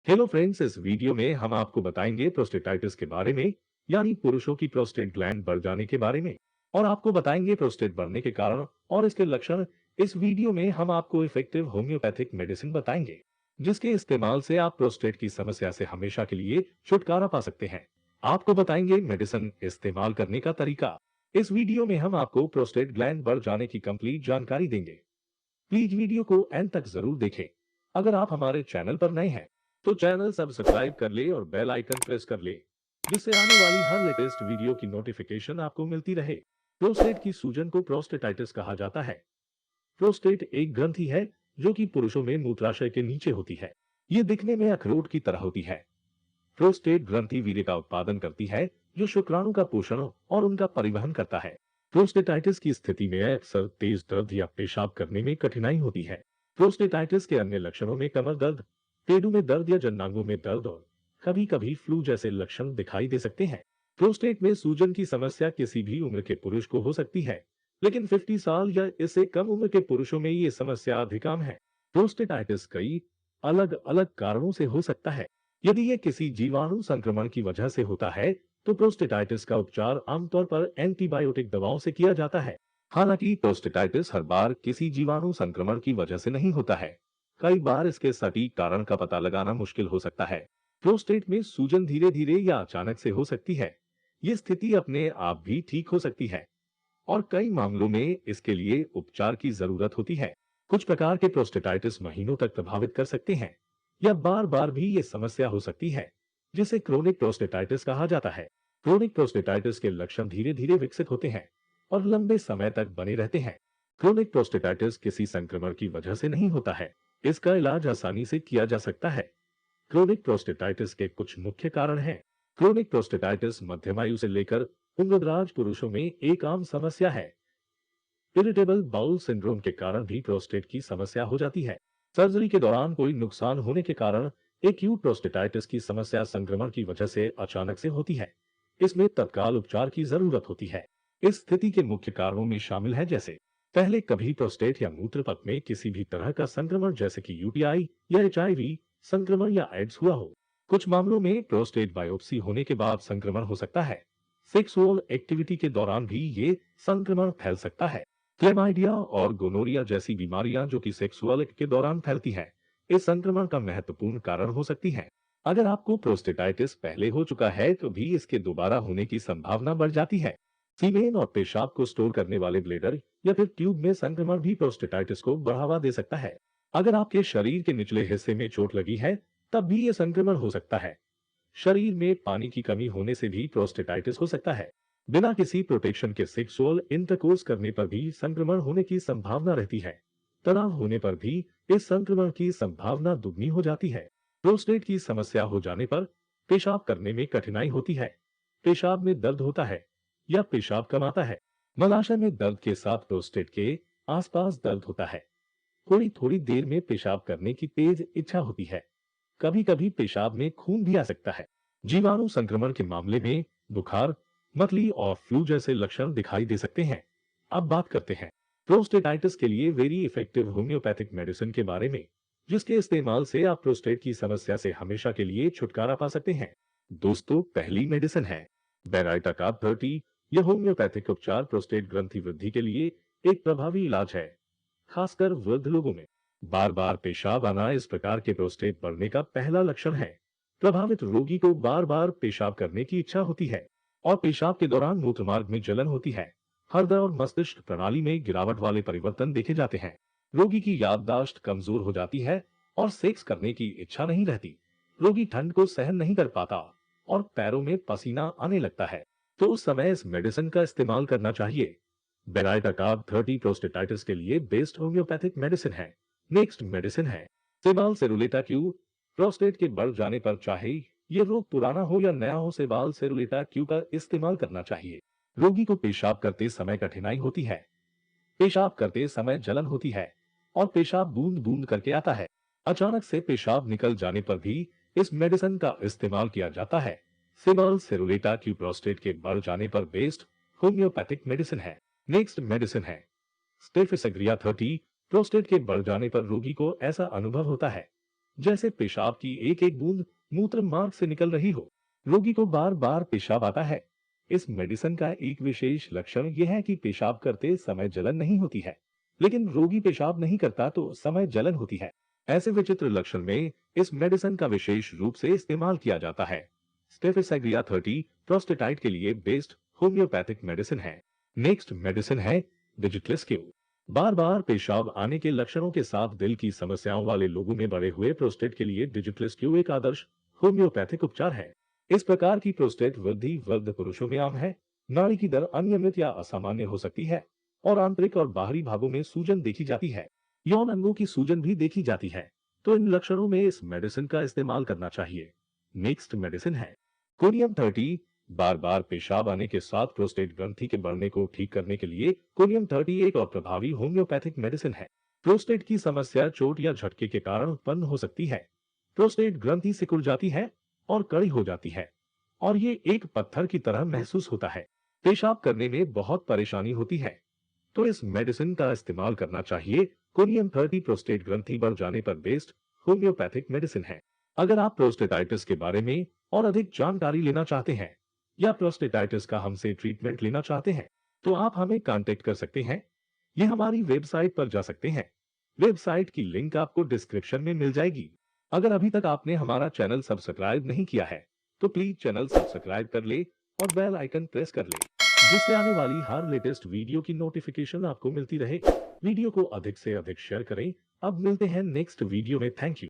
Hello friends, इस video में हम आपको बताएंगे प्रोस्टेटाइटिस के बारे में, यानी पुरुषों की प्रोस्टेट ग्लैंड बढ़ जाने के बारे में। और आपको बताएंगे प्रोस्टेट बढ़ने के कारण और इसके लक्षण। इस वीडियो में हम आपको इफेक्टिव होम्योपैथिक मेडिसिन बताएंगे, जिसके इस्तेमाल से आप प्रोस्टेट की समस्या से हमेशा के लिए छुटकारा पा सकते हैं। आपको बताएंगे मेडिसिन इस्तेमाल करने का तरीका। इस वीडियो में हम आपको प्रोस्टेट ग्लैंड बढ़ जाने की कंप्लीट जानकारी देंगे। प्लीज वीडियो को एंड तक जरूर देखें। अगर आप हमारे चैनल पर नए हैं तो चैनल सब्सक्राइब कर ले और बेल आइकन प्रेस कर ले, जिससे आने वाली हर लेटेस्ट वीडियो की नोटिफिकेशन आपको मिलती रहे। प्रोस्टेट की सूजन को प्रोस्टेटाइटिस कहा जाता है। प्रोस्टेट एक ग्रंथि है जो कि पुरुषों में मूत्राशय के नीचे होती है। ये दिखने में अखरोट की तरह होती है। प्रोस्टेट ग्रंथि वीर्य का उत्पादन करती है, जो शुक्राणु का पोषण और उनका परिवहन करता है। प्रोस्टेटाइटिस की स्थिति में अक्सर तेज दर्द या पेशाब करने में कठिनाई होती है। प्रोस्टेटाइटिस के अन्य लक्षणों में कमर दर्द, पेडों में दर्द या जननांगों में दर्द और कभी कभी फ्लू जैसे लक्षण दिखाई दे सकते हैं। प्रोस्टेट में सूजन की समस्या किसी भी उम्र के पुरुष को हो सकती है, लेकिन 50 साल या इससे कम उम्र के पुरुषों में ये समस्या अधिक आम है। प्रोस्टेटाइटिस कई अलग अलग कारणों से हो सकता है। यदि ये किसी जीवाणु संक्रमण की वजह से होता है तो प्रोस्टेटाइटिस का उपचार आमतौर पर एंटीबायोटिक दवाओं से किया जाता है। हालांकि प्रोस्टेटाइटिस हर बार किसी जीवाणु संक्रमण की वजह से नहीं होता है। कई बार इसके सटीक कारण का पता लगाना मुश्किल हो सकता है। प्रोस्टेट में सूजन धीरे धीरे या अचानक से हो सकती है। ये स्थिति अपने आप भी ठीक हो सकती है और कई मामलों में इसके लिए उपचार की जरूरत होती है। कुछ प्रकार के प्रोस्टेटाइटिस महीनों तक प्रभावित कर सकते हैं या बार बार भी ये समस्या हो सकती है, जिसे क्रोनिक प्रोस्टेटाइटिस कहा जाता है। क्रोनिक प्रोस्टेटाइटिस के लक्षण धीरे धीरे विकसित होते हैं और लंबे समय तक बने रहते हैं। क्रोनिक प्रोस्टेटाइटिस किसी संक्रमण की वजह से नहीं होता है। इसका इलाज आसानी से किया जा सकता है। क्रोनिक प्रोस्टेटाइटिस के कुछ मुख्य कारण हैं। क्रोनिक प्रोस्टेटाइटिस मध्यम आयु से लेकर उम्रदराज पुरुषों में एक आम समस्या है। इरिटेबल बाउल सिंड्रोम के कारण भी प्रोस्टेट की समस्या हो जाती है। सर्जरी के दौरान कोई नुकसान होने के कारण एक्यूट प्रोस्टेटाइटिस की समस्या संक्रमण की वजह से अचानक से होती है। इसमें तत्काल उपचार की जरूरत होती है। इस स्थिति के मुख्य कारणों में शामिल है जैसे पहले कभी प्रोस्टेट या मूत्र पथ में किसी भी तरह का संक्रमण जैसे कि यूटीआई या एचआईवी संक्रमण या एड्स हुआ हो। कुछ मामलों में प्रोस्टेट बायोप्सी होने के बाद संक्रमण हो सकता है। सेक्सुअल एक्टिविटी के दौरान भी ये संक्रमण फैल सकता है। क्लेमाइडिया और गोनोरिया जैसी बीमारियां जो कि सेक्सुअल के दौरान फैलती हैं, इस संक्रमण का महत्वपूर्ण कारण हो सकती हैं। अगर आपको प्रोस्टेटाइटिस पहले हो चुका है तो भी इसके दोबारा होने की संभावना बढ़ जाती है। सीमेन और पेशाब को स्टोर करने वाले ब्लेडर या फिर ट्यूब में संक्रमण भी प्रोस्टेटाइटिस को बढ़ावा दे सकता है। अगर आपके शरीर के निचले हिस्से में चोट लगी है, तब भी ये संक्रमण हो सकता है। शरीर में पानी की कमी होने से भी प्रोस्टेटाइटिस हो सकता है। बिना किसी प्रोटेक्शन के सेक्सुअल इंटरकोर्स करने पर भी संक्रमण होने की संभावना रहती है। तनाव होने पर भी इस संक्रमण की संभावना दुगनी हो जाती है। प्रोस्टेट की समस्या हो जाने पर पेशाब करने में कठिनाई होती है, पेशाब में दर्द होता है या पेशाब कम आता है। मलाशय में दर्द के साथ प्रोस्टेट के आसपास दर्द होता है। थोड़ी थोड़ी देर में पेशाब करने की तेज इच्छा होती है। कभी कभी पेशाब में खून भी आ सकता है। जीवाणु संक्रमण के मामले में बुखार, मतली और फ्लू जैसे लक्षण दिखाई दे सकते हैं। अब बात करते हैं प्रोस्टेटाइटिस के लिए वेरी इफेक्टिव होम्योपैथिक मेडिसिन के बारे में, जिसके इस्तेमाल से आप प्रोस्टेट की समस्या से हमेशा के लिए छुटकारा पा सकते हैं। दोस्तों, पहली मेडिसिन है बेराइटा कार्ब 30। यह होम्योपैथिक उपचार प्रोस्टेट ग्रंथि वृद्धि के लिए एक प्रभावी इलाज है, खासकर वृद्ध लोगों में। बार बार पेशाब आना इस प्रकार के प्रोस्टेट बढ़ने का पहला लक्षण है। प्रभावित रोगी को बार बार पेशाब करने की इच्छा होती है और पेशाब के दौरान मूत्रमार्ग में जलन होती है। हृदय और मस्तिष्क प्रणाली में गिरावट वाले परिवर्तन देखे जाते हैं। रोगी की याददाश्त कमजोर हो जाती है और सेक्स करने की इच्छा नहीं रहती। रोगी ठंड को सहन नहीं कर पाता और पैरों में पसीना आने लगता है। तो उस समय इस मेडिसिन का इस्तेमाल करना चाहिए। बेराइटा कार्ब 30 प्रोस्टेटाइटिस के लिए बेस्ट होम्योपैथिक मेडिसिन है। नेक्स्ट मेडिसिन है सेबाल सेरुलेटा क्यू। प्रोस्टेट के बढ़ जाने पर चाहे ये रोग पुराना हो या नया हो, सेबाल सेरुलेटा क्यू का इस्तेमाल करना चाहिए। रोगी को पेशाब करते समय कठिनाई होती है, पेशाब करते समय जलन होती है और पेशाब बूंद बूंद करके आता है। अचानक से पेशाब निकल जाने पर भी इस मेडिसिन का इस्तेमाल किया जाता है। सेबाल सेरुलेटा क्यू प्रोस्टेट के बढ़ जाने पर बेस्ट होम्योपैथिक मेडिसिन है। नेक्स्ट मेडिसिन है स्टेफिसेग्रिया 30। प्रोस्टेट के बढ़ जाने पर रोगी को ऐसा अनुभव होता है जैसे पेशाब की एक एक बूंद मूत्र मार्ग से निकल रही हो। रोगी को बार बार पेशाब आता है। इस मेडिसिन का एक विशेष लक्षण यह है कि पेशाब करते समय जलन नहीं होती है, लेकिन रोगी पेशाब नहीं करता तो समय जलन होती है। ऐसे विचित्र लक्षण में इस मेडिसिन का विशेष रूप से इस्तेमाल किया जाता है। स्टेफिसाग्रिया 30 प्रोस्टेटाइट के लिए बेस्ड होम्योपैथिक मेडिसिन है। नेक्स्ट मेडिसिन है डिजिटलिस्क्यू। बार बार पेशाब आने के लक्षणों के साथ दिल की समस्याओं वाले लोगों में बढ़े हुए प्रोस्टेट के लिए डिजिटलिस्क्यू एक आदर्श होम्योपैथिक उपचार है। इस प्रकार की प्रोस्टेट वृद्धि वृद्ध पुरुषों में आम है। नाड़ी की दर अनियमित या असामान्य हो सकती है और आंतरिक और बाहरी भागों में सूजन देखी जाती है। यौन अंगों की सूजन भी देखी जाती है। तो इन लक्षणों में इस मेडिसिन का इस्तेमाल करना चाहिए। नेक्स्ट मेडिसिन है कोनियम 30। बार बार पेशाब आने के साथ प्रोस्टेट ग्रंथि के बढ़ने को ठीक करने के लिए कोनियम 30 एक और प्रभावी होम्योपैथिक मेडिसिन है। प्रोस्टेट की समस्या चोट या झटके के कारण उत्पन्न हो सकती है। प्रोस्टेट ग्रंथि सिकुड़ जाती है और कड़ी हो जाती है और ये एक पत्थर की तरह महसूस होता है। पेशाब करने में बहुत परेशानी होती है। तो इस मेडिसिन का इस्तेमाल करना चाहिए। कोनियम 30 प्रोस्टेट ग्रंथि बढ़ जाने पर बेस्ड होम्योपैथिक मेडिसिन है। अगर आप प्रोस्टेटाइटिस के बारे में और अधिक जानकारी लेना चाहते हैं या प्रोस्टेटाइटिस का हमसे ट्रीटमेंट लेना चाहते हैं, तो आप हमें कांटेक्ट कर सकते हैं। ये हमारी वेबसाइट पर जा सकते हैं। वेबसाइट की लिंक आपको डिस्क्रिप्शन में मिल जाएगी। अगर अभी तक आपने हमारा चैनल सब्सक्राइब नहीं किया है, तो प्लीज चैनल सब्सक्राइब कर ले और बेल आइकन प्रेस कर ले, जिससे आने वाली हर लेटेस्ट वीडियो की नोटिफिकेशन आपको मिलती रहे। वीडियो को अधिक से अधिक शेयर करें। अब मिलते हैं नेक्स्ट वीडियो में। Thank you.